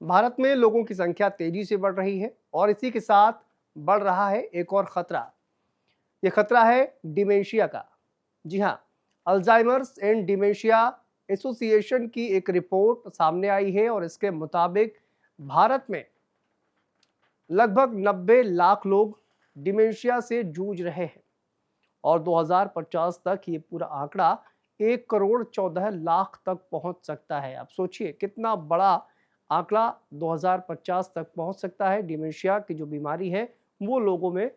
भारत में लोगों की संख्या तेजी से बढ़ रही है और इसी के साथ बढ़ रहा है एक और खतरा। ये खतरा है डिमेंशिया का। जी हाँ, अल्जाइमर्स एंड डिमेंशिया एसोसिएशन की एक रिपोर्ट सामने आई है और इसके मुताबिक भारत में लगभग 90 लाख लोग डिमेंशिया से जूझ रहे हैं और 2050 तक ये पूरा आंकड़ा 1 करोड़ 14 लाख तक पहुंच सकता है। आप सोचिए कितना बड़ा आंकड़ा 2050 तक पहुंच सकता है। डिमेंशिया की जो बीमारी है वो लोगों में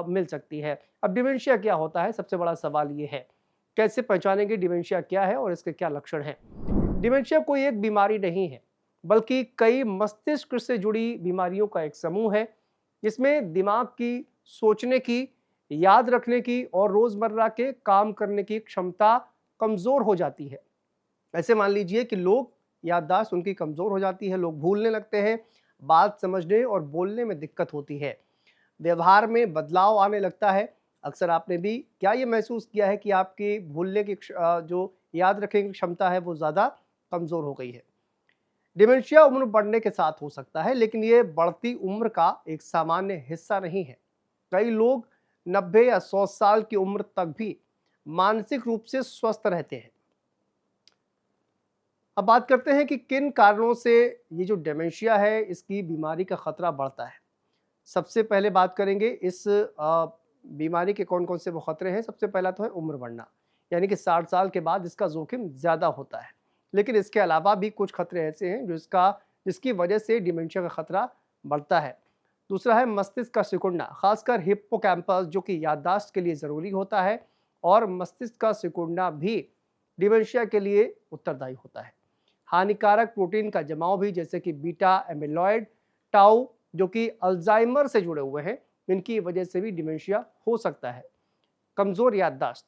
मिल सकती है। अब डिमेंशिया क्या होता है, सबसे बड़ा सवाल ये है कैसे पहचानेंगे डिमेंशिया क्या है और इसके क्या लक्षण हैं। डिमेंशिया कोई एक बीमारी नहीं है, बल्कि कई मस्तिष्क से जुड़ी बीमारियों का एक समूह है जिसमें दिमाग की, सोचने की, याद रखने की और रोजमर्रा के काम करने की क्षमता कमजोर हो जाती है। ऐसे मान लीजिए कि लोग याददाश्त उनकी कमजोर हो जाती है, लोग भूलने लगते हैं, बात समझने और बोलने में दिक्कत होती है, व्यवहार में बदलाव आने लगता है। अक्सर आपने भी क्या ये महसूस किया है कि आपकी भूलने की जो याद रखने की क्षमता है वो ज़्यादा कमज़ोर हो गई है। डिमेंशिया उम्र बढ़ने के साथ हो सकता है, लेकिन ये बढ़ती उम्र का एक सामान्य हिस्सा नहीं है। कई लोग 90 या 100 साल की उम्र तक भी मानसिक रूप से स्वस्थ रहते हैं। अब बात करते हैं कि किन कारणों से ये जो डिमेंशिया है इसकी बीमारी का खतरा बढ़ता है। सबसे पहले बात करेंगे इस बीमारी के कौन-कौन से वो खतरे हैं। सबसे पहला तो है उम्र बढ़ना, यानी कि 60 साल के बाद इसका जोखिम ज़्यादा होता है। लेकिन इसके अलावा भी कुछ खतरे ऐसे हैं जिसकी वजह से डिमेंशिया का खतरा बढ़ता है। दूसरा है मस्तिष्क का सिकुड़ना, खासकर हिप्पोकैम्पस जो कि याददाश्त के लिए ज़रूरी होता है, और मस्तिष्क का सिकुड़ना भी डिमेंशिया के लिए उत्तरदायी होता है। हानिकारक प्रोटीन का जमाव भी, जैसे कि बीटा एमिलॉइड, टाउ, जो कि अल्जाइमर से जुड़े हुए हैं, इनकी वजह से भी डिमेंशिया हो सकता है। कमजोर याददाश्त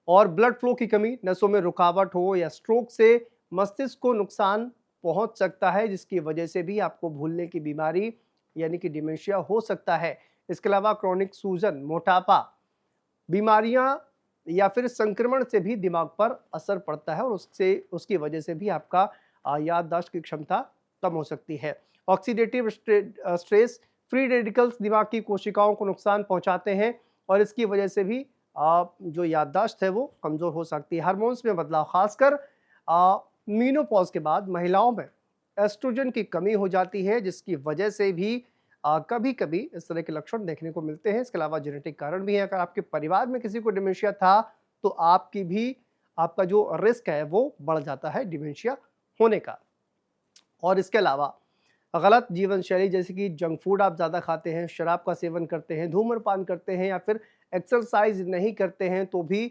और ब्लड फ्लो की कमी, नसों में रुकावट हो या स्ट्रोक से मस्तिष्क को नुकसान पहुंच सकता है, जिसकी वजह से भी आपको भूलने की बीमारी यानी कि डिमेंशिया हो सकता है। इसके अलावा क्रोनिक सूजन, मोटापा, बीमारियां या फिर संक्रमण से भी दिमाग पर असर पड़ता है और उससे उसकी वजह से भी आपका याददाश्त की क्षमता कम हो सकती है। ऑक्सीडेटिव स्ट्रेस, फ्री रेडिकल्स दिमाग की कोशिकाओं को नुकसान पहुंचाते हैं और इसकी वजह से भी जो याददाश्त है वो कमज़ोर हो सकती है। हार्मोन्स में बदलाव, खासकर मीनोपॉज के बाद महिलाओं में एस्ट्रोजन की कमी हो जाती है, जिसकी वजह से भी कभी कभी इस तरह के लक्षण देखने को मिलते हैं। इसके अलावा जेनेटिक कारण भी है। अगर आपके परिवार में किसी को डिमेंशिया था तो आपका जो रिस्क है वो बढ़ जाता है डिमेंशिया होने का। और इसके अलावा गलत जीवन शैली, जैसे कि जंक फूड आप ज़्यादा खाते हैं, शराब का सेवन करते हैं, धूम्रपान करते हैं या फिर एक्सरसाइज नहीं करते हैं, तो भी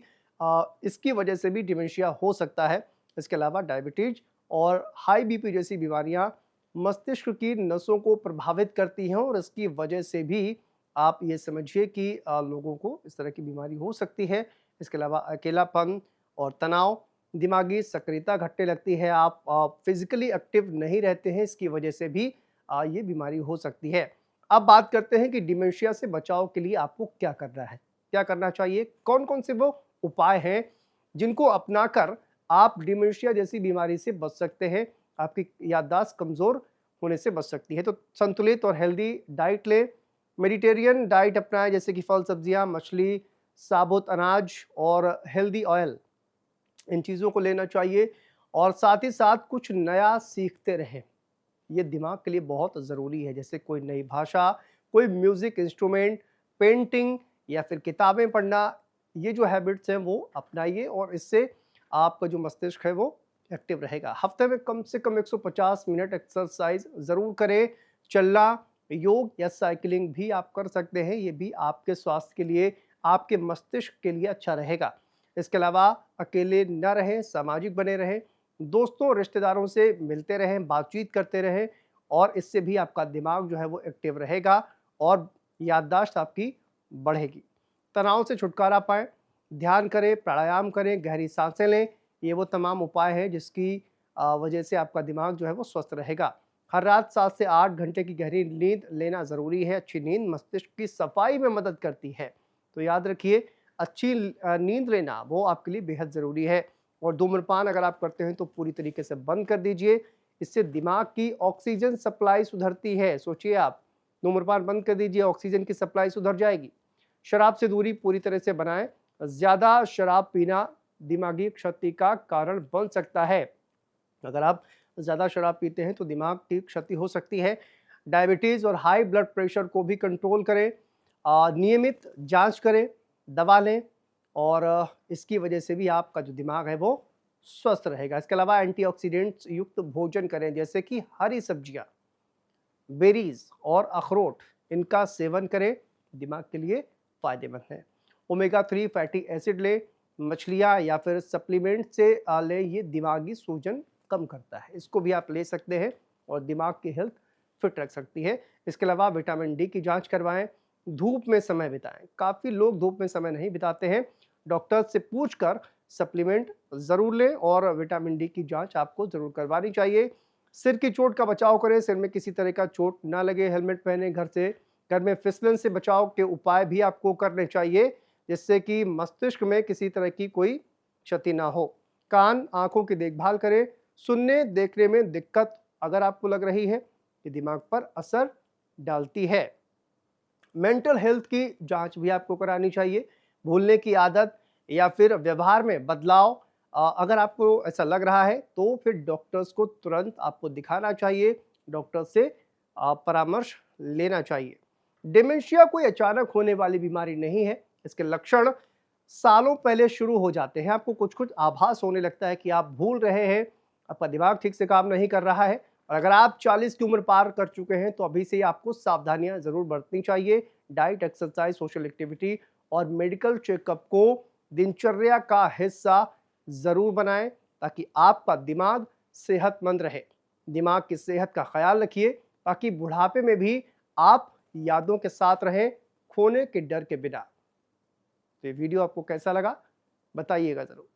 इसकी वजह से भी डिमेंशिया हो सकता है। इसके अलावा डायबिटीज और हाई बीपी जैसी बीमारियां मस्तिष्क की नसों को प्रभावित करती हैं और इसकी वजह से भी आप ये समझिए कि लोगों को इस तरह की बीमारी हो सकती है। इसके अलावा अकेलापन और तनाव, दिमागी सक्रियता घटने लगती है, आप फिजिकली एक्टिव नहीं रहते हैं, इसकी वजह से भी ये बीमारी हो सकती है। अब बात करते हैं कि डिमेंशिया से बचाव के लिए आपको क्या करना है, क्या करना चाहिए, कौन-कौन से वो उपाय हैं जिनको अपनाकर आप डिमेंशिया जैसी बीमारी से बच सकते हैं, आपकी याददाश्त कमज़ोर होने से बच सकती है। तो संतुलित और हेल्दी डाइट लें, मेडिटेरियन डाइट अपनाएं, जैसे कि फल, सब्जियां, मछली, साबुत अनाज और हेल्दी ऑयल, इन चीज़ों को लेना चाहिए। और साथ ही साथ कुछ नया सीखते रहें, ये दिमाग के लिए बहुत ज़रूरी है। जैसे कोई नई भाषा, कोई म्यूज़िक इंस्ट्रूमेंट, पेंटिंग या फिर किताबें पढ़ना, ये जो हैबिट्स हैं वो अपनाइए और इससे आपका जो मस्तिष्क है वो एक्टिव रहेगा। हफ्ते में कम से कम 150 मिनट एक्सरसाइज ज़रूर करें। चलना, योग या साइकिलिंग भी आप कर सकते हैं, ये भी आपके स्वास्थ्य के लिए, आपके मस्तिष्क के लिए अच्छा रहेगा। इसके अलावा अकेले न रहें, सामाजिक बने रहें, दोस्तों रिश्तेदारों से मिलते रहें, बातचीत करते रहें और इससे भी आपका दिमाग जो है वो एक्टिव रहेगा और याददाश्त आपकी बढ़ेगी। तनाव से छुटकारा पाएँ, ध्यान करें, प्राणायाम करें, गहरी सांसें लें, ये वो तमाम उपाय हैं जिसकी वजह से आपका दिमाग जो है वो स्वस्थ रहेगा। हर रात 7 से 8 घंटे की गहरी नींद लेना ज़रूरी है। अच्छी नींद मस्तिष्क की सफाई में मदद करती है। तो याद रखिए, अच्छी नींद लेना वो आपके लिए बेहद ज़रूरी है। और धूम्रपान अगर आप करते हैं तो पूरी तरीके से बंद कर दीजिए। इससे दिमाग की ऑक्सीजन सप्लाई सुधरती है। सोचिए आप, धूम्रपान बंद कर दीजिए, ऑक्सीजन की सप्लाई सुधर जाएगी। शराब से दूरी पूरी तरह से बनाएं। ज़्यादा शराब पीना दिमागी क्षति का कारण बन सकता है। अगर आप ज़्यादा शराब पीते हैं तो दिमाग की क्षति हो सकती है। डायबिटीज़ और हाई ब्लड प्रेशर को भी कंट्रोल करें। नियमित जांच करें, दवा लें और इसकी वजह से भी आपका जो दिमाग है वो स्वस्थ रहेगा। इसके अलावा एंटीऑक्सीडेंट्स युक्त भोजन करें, जैसे कि हरी सब्जियां, बेरीज और अखरोट, इनका सेवन करें, दिमाग के लिए फायदेमंद है। ओमेगा 3 फैटी एसिड लें, मछलियाँ या फिर सप्लीमेंट से लें, ये दिमागी सूजन कम करता है। इसको भी आप ले सकते हैं और दिमाग की हेल्थ फिट रख सकती है। इसके अलावा विटामिन डी की जांच करवाएं, धूप में समय बिताएं। काफ़ी लोग धूप में समय नहीं बिताते हैं। डॉक्टर से पूछकर सप्लीमेंट ज़रूर लें और विटामिन डी की जांच आपको ज़रूर करवानी चाहिए। सिर की चोट का बचाव करें, सिर में किसी तरह का चोट ना लगे, हेलमेट पहने, घर में फिसलन से बचाव के उपाय भी आपको करने चाहिए, जिससे कि मस्तिष्क में किसी तरह की कोई क्षति ना हो। कान, आंखों की देखभाल करें। सुनने देखने में दिक्कत अगर आपको लग रही है, ये दिमाग पर असर डालती है। मेंटल हेल्थ की जांच भी आपको करानी चाहिए। भूलने की आदत या फिर व्यवहार में बदलाव अगर आपको ऐसा लग रहा है तो फिर डॉक्टर्स को तुरंत आपको दिखाना चाहिए, डॉक्टर से परामर्श लेना चाहिए। डिमेंशिया कोई अचानक होने वाली बीमारी नहीं है। इसके लक्षण सालों पहले शुरू हो जाते हैं। आपको कुछ कुछ आभास होने लगता है कि आप भूल रहे हैं, आपका दिमाग ठीक से काम नहीं कर रहा है। और अगर आप 40 की उम्र पार कर चुके हैं तो अभी से ही आपको सावधानियां जरूर बरतनी चाहिए। डाइट, एक्सरसाइज, सोशल एक्टिविटी और मेडिकल चेकअप को दिनचर्या का हिस्सा जरूर बनाएं, ताकि आपका दिमाग सेहतमंद रहे। दिमाग की सेहत का ख्याल रखिए ताकि बुढ़ापे में भी आप यादों के साथ रहें, खोने के डर के बिना। तो ये वीडियो आपको कैसा लगा बताइएगा जरूर।